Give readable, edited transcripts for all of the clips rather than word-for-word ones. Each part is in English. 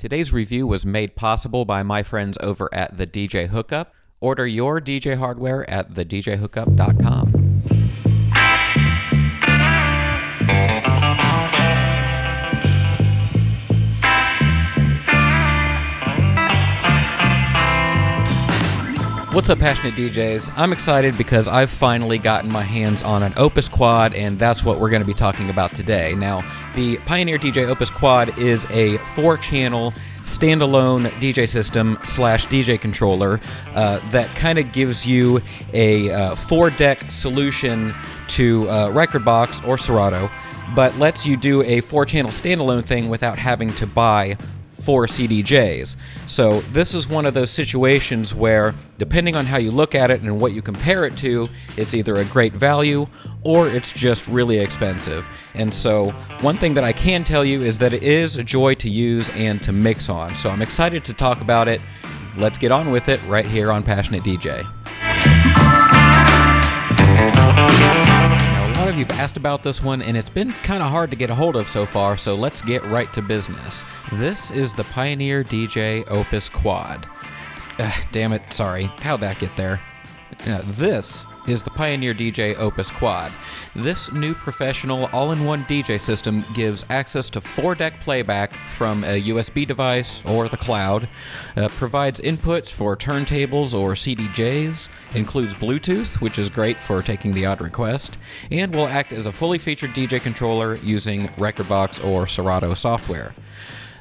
Today's review was made possible by my friends over at the DJ Hookup. Order your DJ hardware at thedjhookup.com. What's up, passionate DJs? I'm excited because I've finally gotten my hands on an OPUS-QUAD, and that's what we're going to be talking about today. Now, the Pioneer DJ OPUS-QUAD is a 4-channel standalone DJ system / DJ controller that kind of gives you a 4-deck solution to Rekordbox or Serato, but lets you do a 4-channel standalone thing without having to buy 4 CDJs. So this is one of those situations where, depending on how you look at it and what you compare it to, it's either a great value or it's just really expensive. And so one thing that I can tell you is that it is a joy to use and to mix on. So I'm excited to talk about it. Let's get on with it right here on Passionate DJ. A lot of you've asked about this one, and it's been kind of hard to get a hold of so far, so let's get right to business. This is the Pioneer DJ OPUS-QUAD. Damn it, sorry. How'd that get there? This is the Pioneer DJ OPUS-QUAD. This new professional all-in-one DJ system gives access to 4-deck playback from a USB device or the cloud, provides inputs for turntables or CDJs, includes Bluetooth, which is great for taking the odd request, and will act as a fully featured DJ controller using Rekordbox or Serato software.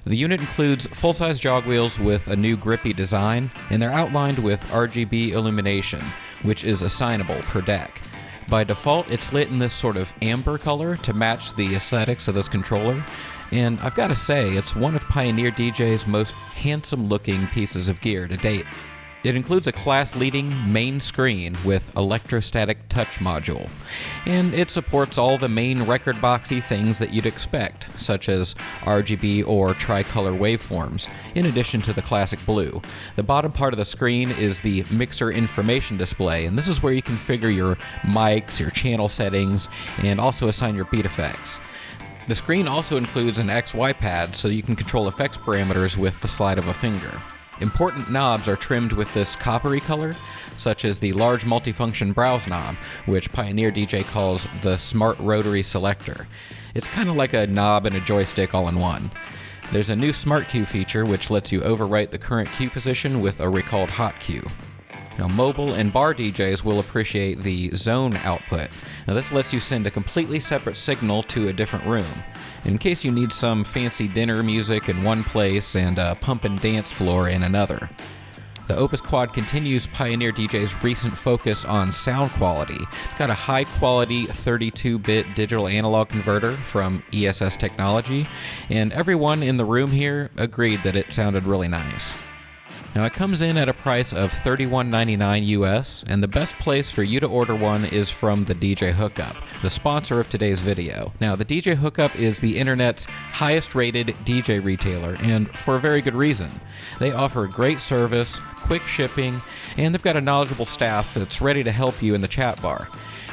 The unit includes full-size jog wheels with a new grippy design, and they're outlined with RGB illumination, which is assignable per deck. By default, it's lit in this sort of amber color to match the aesthetics of this controller, and I've got to say, it's one of Pioneer DJ's most handsome-looking pieces of gear to date. It includes a class-leading main screen with electrostatic touch module, and it supports all the main Rekordboxy things that you'd expect, such as RGB or tricolor waveforms, in addition to the classic blue. The bottom part of the screen is the mixer information display, and this is where you configure your mics, your channel settings, and also assign your beat effects. The screen also includes an XY pad, so you can control effects parameters with the slide of a finger. Important knobs are trimmed with this coppery color, such as the large multifunction browse knob, which Pioneer DJ calls the Smart Rotary Selector. It's kind of like a knob and a joystick all in one. There's a new Smart Cue feature which lets you overwrite the current cue position with a recalled hot cue. Now, mobile and bar DJs will appreciate the zone output. Now, this lets you send a completely separate signal to a different room, in case you need some fancy dinner music in one place and a pump and dance floor in another. The OPUS-QUAD continues Pioneer DJ's recent focus on sound quality. It's got a high-quality 32-bit digital analog converter from ESS Technology, and everyone in the room here agreed that it sounded really nice. Now, it comes in at a price of $31.99 US, and the best place for you to order one is from the DJ Hookup, the sponsor of today's video. Now, the DJ Hookup is the internet's highest-rated DJ retailer, and for a very good reason. They offer great service, quick shipping, and they've got a knowledgeable staff that's ready to help you in the chat bar.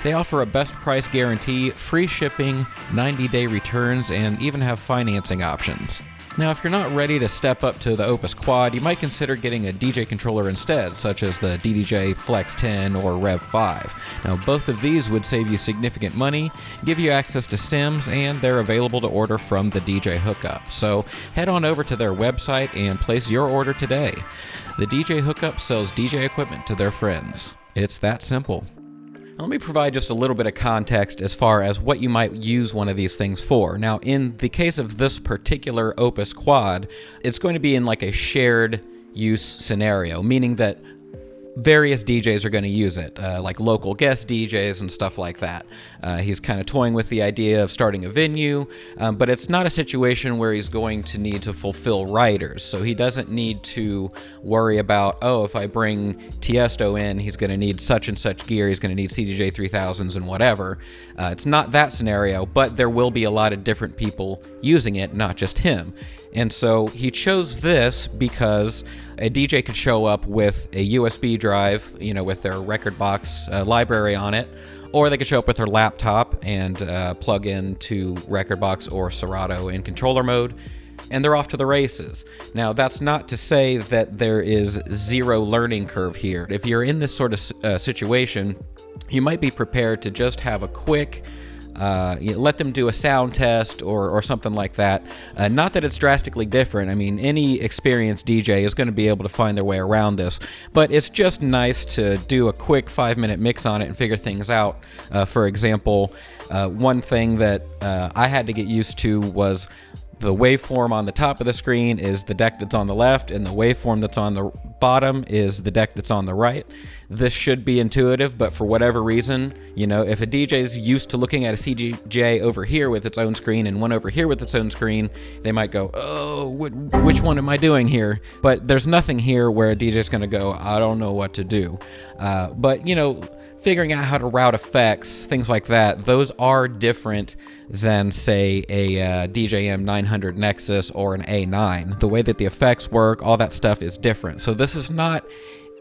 They offer a best price guarantee, free shipping, 90-day returns, and even have financing options. Now, if you're not ready to step up to the OPUS-QUAD, you might consider getting a DJ controller instead, such as the DDJ Flex 10 or Rev 5. Now, both of these would save you significant money, give you access to stems, and they're available to order from the DJ Hookup. So head on over to their website and place your order today. The DJ Hookup sells DJ equipment to their friends. It's that simple. Let me provide just a little bit of context as far as what you might use one of these things for. Now, in the case of this particular OPUS-QUAD, it's going to be in like a shared use scenario, meaning that various DJs are going to use it, like local guest DJs and stuff like that. He's kind of toying with the idea of starting a venue, but it's not a situation where he's going to need to fulfill riders. So he doesn't need to worry about, oh, if I bring Tiesto in, he's going to need such and such gear, he's going to need CDJ 3000s and whatever. It's not that scenario, but there will be a lot of different people using it, not just him. And so he chose this because a DJ could show up with a USB drive, with their Rekordbox library on it, or they could show up with their laptop and plug into Rekordbox or Serato in controller mode, and they're off to the races. Now, that's not to say that there is zero learning curve here. If you're in this sort of situation, you might be prepared to just have a quick let them do a sound test or something like that. Not that it's drastically different. I mean, any experienced DJ is going to be able to find their way around this, but it's just nice to do a quick 5-minute mix on it and figure things out. For example, one thing that I had to get used to was the waveform on the top of the screen is the deck that's on the left, and the waveform that's on the bottom is the deck that's on the right. This should be intuitive, but for whatever reason, you know, if a DJ is used to looking at a CDJ over here with its own screen and one over here with its own screen, they might go, oh, which one am I doing here? But there's nothing here where a DJ is going to go, I don't know what to do. But, you know, figuring out how to route effects, things like that, those are different than, say, a DJM 900 Nexus or an A9. The way that the effects work, all that stuff is different. So this is not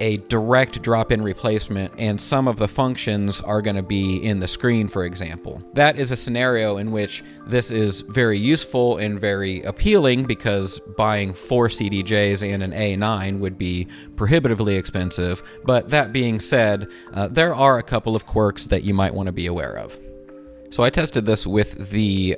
a direct drop-in replacement, and some of the functions are going to be in the screen, for example. That is a scenario in which this is very useful and very appealing, because buying 4 CDJs and an A9 would be prohibitively expensive. But that being said, there are a couple of quirks that you might want to be aware of. So I tested this with the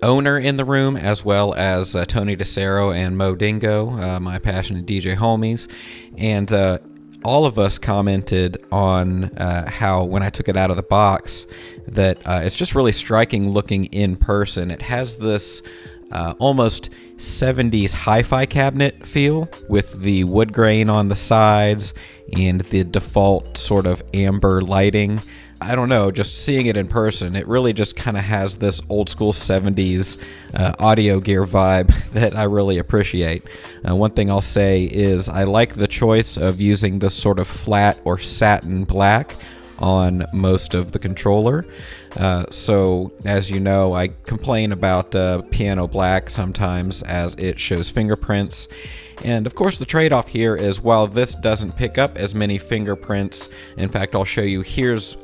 owner in the room, as well as Tony DeCero and Mo Dingo, my passionate DJ homies, and all of us commented on how, when I took it out of the box, that it's just really striking looking in person. It has this almost 70s hi-fi cabinet feel, with the wood grain on the sides and the default sort of amber lighting. I don't know, just seeing it in person, it really just kind of has this old school 70s audio gear vibe that I really appreciate. One thing I'll say is I like the choice of using this sort of flat or satin black on most of the controller. So, as you know, I complain about piano black sometimes, as it shows fingerprints. And of course, the trade-off here is, while this doesn't pick up as many fingerprints, in fact, I'll show you, here's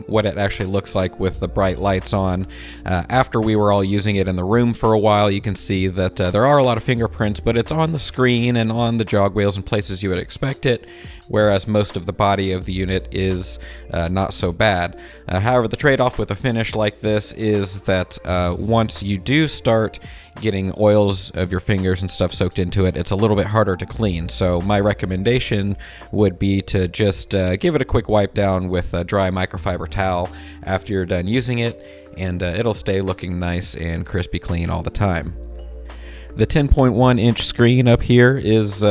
what it actually looks like with the bright lights on. After we were all using it in the room for a while, you can see that there are a lot of fingerprints, but it's on the screen and on the jog wheels and places you would expect it, whereas most of the body of the unit is not so bad. However, the trade-off with a finish like this is that once you do start getting oils of your fingers and stuff soaked into it, it's a little bit harder to clean. So my recommendation would be to just give it a quick wipe down with a dry microfiber towel after you're done using it, and it'll stay looking nice and crispy clean all the time. The 10.1 inch screen up here is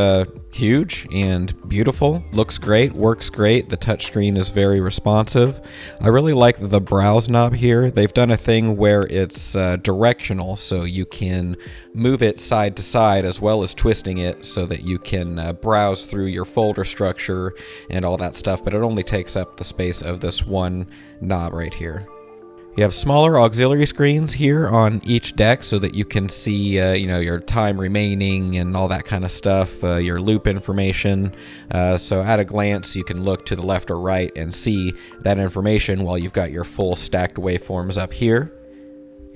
huge and beautiful, looks great, works great. The touchscreen is very responsive. I really like the browse knob here. They've done a thing where it's directional, so you can move it side to side as well as twisting it so that you can browse through your folder structure and all that stuff, but it only takes up the space of this one knob right here. You have smaller auxiliary screens here on each deck so that you can see, your time remaining and all that kind of stuff, your loop information. So at a glance, you can look to the left or right and see that information while you've got your full stacked waveforms up here.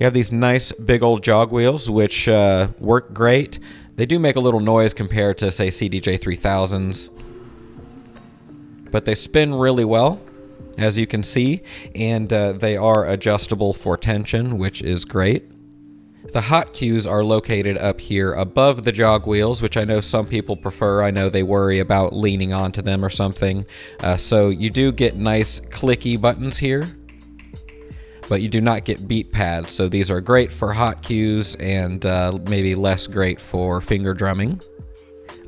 You have these nice big old jog wheels, which work great. They do make a little noise compared to, say, CDJ 3000s, but they spin really well, as you can see, and they are adjustable for tension, which is great. The hot cues are located up here above the jog wheels, which I know some people prefer. I know they worry about leaning onto them or something. So you do get nice clicky buttons here, but you do not get beat pads. So these are great for hot cues and maybe less great for finger drumming.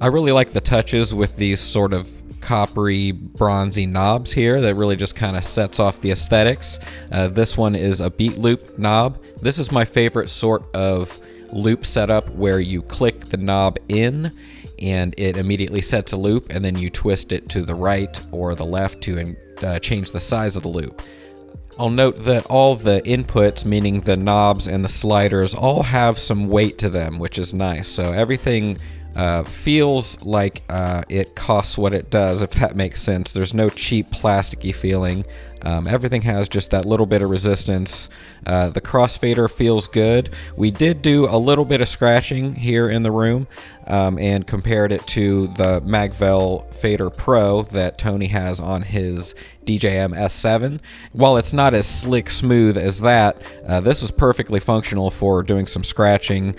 I really like the touches with these sort of coppery, bronzy knobs here that really just kind of sets off the aesthetics. This one is a beat loop knob. This is my favorite sort of loop setup, where you click the knob in and it immediately sets a loop, and then you twist it to the right or the left to change the size of the loop. I'll note that all the inputs, meaning the knobs and the sliders, all have some weight to them, which is nice. So everything feels like it costs what it does, if that makes sense. There's no cheap plasticky feeling. Everything has just that little bit of resistance. The crossfader feels good. We did do a little bit of scratching here in the room and compared it to the Magvel Fader Pro that Tony has on his DJM S7. While it's not as slick smooth as that, this was perfectly functional for doing some scratching.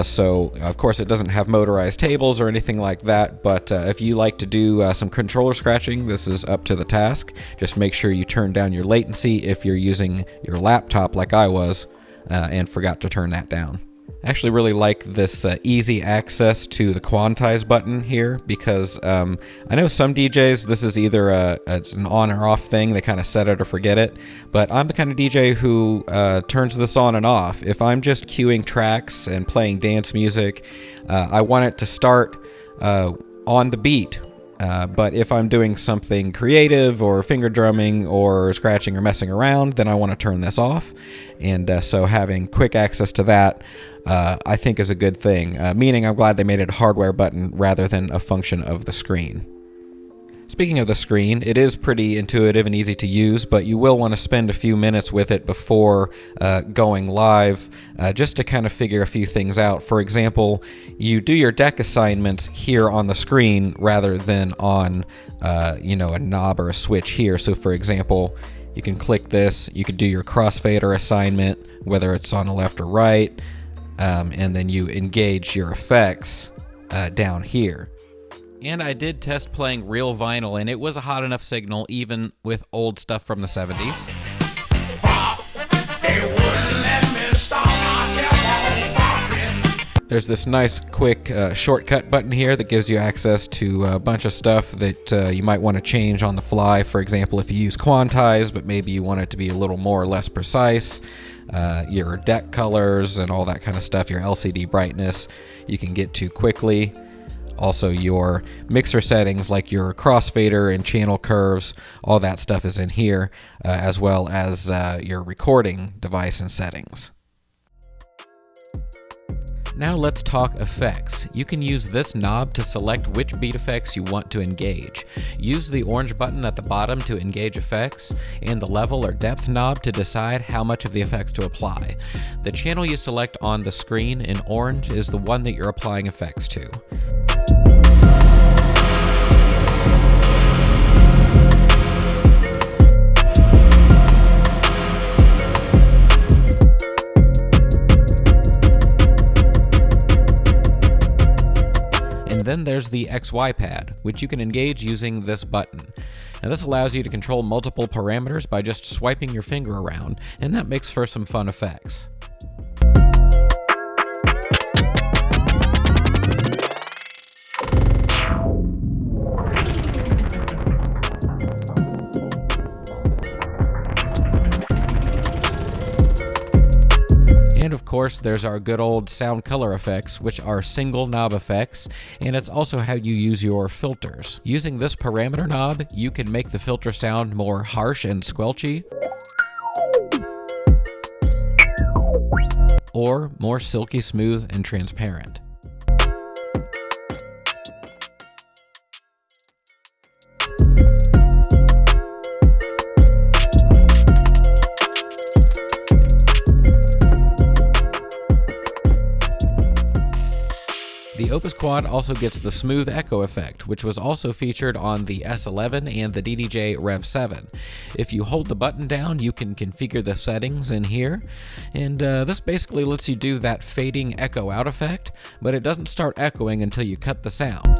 So of course it doesn't have motorized tables or anything like that, but if you like to do some controller scratching, this is up to the task. Just make sure you turn down your latency if you're using your laptop like I was and forgot to turn that down. I actually really like this easy access to the quantize button here because I know some DJs, this is either it's an on or off thing. They kind of set it or forget it. But I'm the kind of DJ who turns this on and off. If I'm just queuing tracks and playing dance music, I want it to start on the beat. But if I'm doing something creative or finger drumming or scratching or messing around, then I want to turn this off. And so having quick access to that, I think is a good thing, meaning I'm glad they made it a hardware button rather than a function of the screen. Speaking of the screen, it is pretty intuitive and easy to use, but you will want to spend a few minutes with it before going live just to kind of figure a few things out. For example, you do your deck assignments here on the screen rather than on a knob or a switch here. So for example, you can click this, you could do your crossfader assignment, whether it's on the left or right, and then you engage your effects down here. And I did test playing real vinyl, and it was a hot enough signal even with old stuff from the 70s. There's this nice quick shortcut button here that gives you access to a bunch of stuff that you might want to change on the fly. For example, if you use quantize, but maybe you want it to be a little more or less precise. Your deck colors and all that kind of stuff, your LCD brightness, you can get to quickly. Also your mixer settings like your crossfader and channel curves, all that stuff is in here, as well as your recording device and settings. Now let's talk effects. You can use this knob to select which beat effects you want to engage. Use the orange button at the bottom to engage effects, and the level or depth knob to decide how much of the effects to apply. The channel you select on the screen in orange is the one that you're applying effects to. Then there's the XY pad, which you can engage using this button. Now this allows you to control multiple parameters by just swiping your finger around, and that makes for some fun effects. And of course, there's our good old sound color effects, which are single knob effects, and it's also how you use your filters. Using this parameter knob, you can make the filter sound more harsh and squelchy, or more silky smooth and transparent. The OPUS-QUAD also gets the smooth echo effect, which was also featured on the S11 and the DDJ Rev 7. If you hold the button down, you can configure the settings in here, and this basically lets you do that fading echo out effect, but it doesn't start echoing until you cut the sound.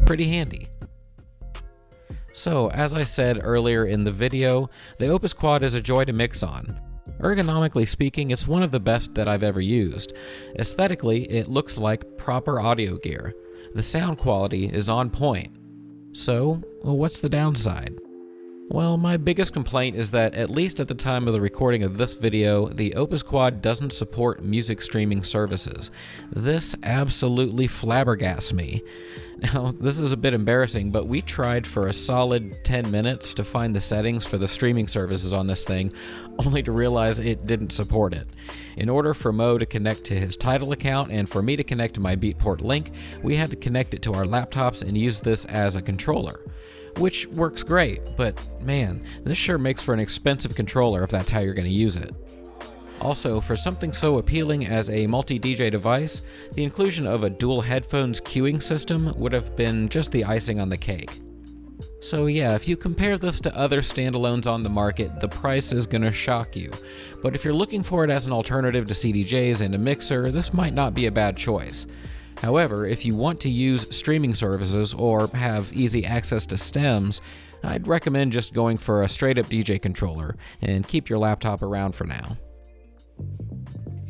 Pretty handy. So, as I said earlier in the video, the OPUS-QUAD is a joy to mix on. Ergonomically speaking, it's one of the best that I've ever used. Aesthetically, it looks like proper audio gear. The sound quality is on point. So, well, what's the downside? Well, my biggest complaint is that, at least at the time of the recording of this video, the OPUS-QUAD doesn't support music streaming services. This absolutely flabbergasts me. Now, this is a bit embarrassing, but we tried for a solid 10 minutes to find the settings for the streaming services on this thing, only to realize it didn't support it. In order for Mo to connect to his Tidal account and for me to connect to my Beatport Link, we had to connect it to our laptops and use this as a controller. Which works great, but man, this sure makes for an expensive controller if that's how you're going to use it. Also, for something so appealing as a multi-DJ device, the inclusion of a dual headphones queuing system would have been just the icing on the cake. So yeah, if you compare this to other standalones on the market, the price is gonna shock you. But if you're looking for it as an alternative to CDJs and a mixer, this might not be a bad choice. However, if you want to use streaming services or have easy access to stems, I'd recommend just going for a straight-up DJ controller and keep your laptop around for now.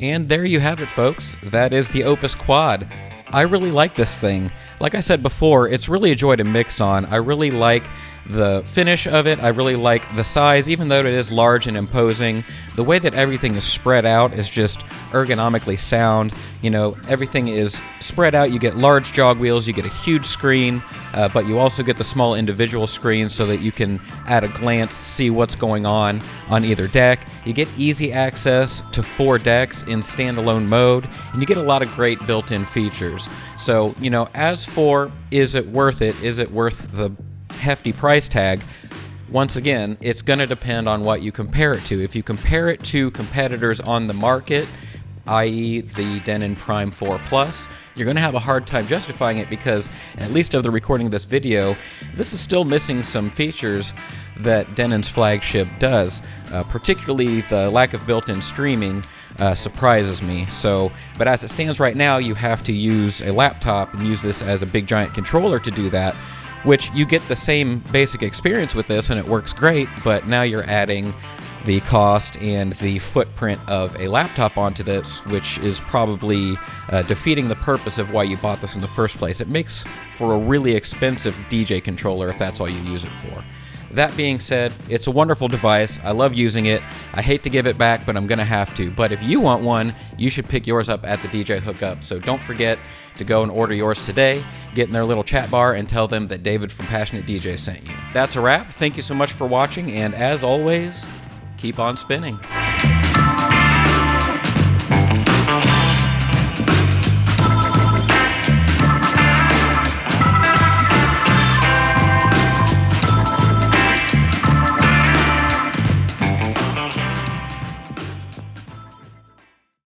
And there you have it, folks. That is the OPUS-QUAD. I really like this thing. Like I said before, it's really a joy to mix on. I really like the finish of it. I really like the size, even though it is large and imposing. The way that everything is spread out is just ergonomically sound. You know, everything is spread out. You get large jog wheels, you get a huge screen, but you also get the small individual screens so that you can, at a glance, see what's going on either deck. You get easy access to 4 decks in standalone mode, and you get a lot of great built-in features. So, you know, as for is it worth it? Is it worth the hefty price tag? Once again, it's going to depend on what you compare it to. If you compare it to competitors on the market, i.e. the Denon Prime 4 Plus, you're going to have a hard time justifying it because, at least of the recording of this video, this is still missing some features that Denon's flagship does. Particularly the lack of built-in streaming surprises me. But as it stands right now, you have to use a laptop and use this as a big giant controller to do that, which you get the same basic experience with this and it works great, but now you're adding the cost and the footprint of a laptop onto this, which is probably defeating the purpose of why you bought this in the first place. It makes for a really expensive DJ controller if that's all you use it for. That being said, it's a wonderful device. I love using it. I hate to give it back, but I'm going to have to. But if you want one, you should pick yours up at the DJ Hookup. So don't forget to go and order yours today. Get in their little chat bar and tell them that David from Passionate DJ sent you. That's a wrap. Thank you so much for watching, and as always, keep on spinning.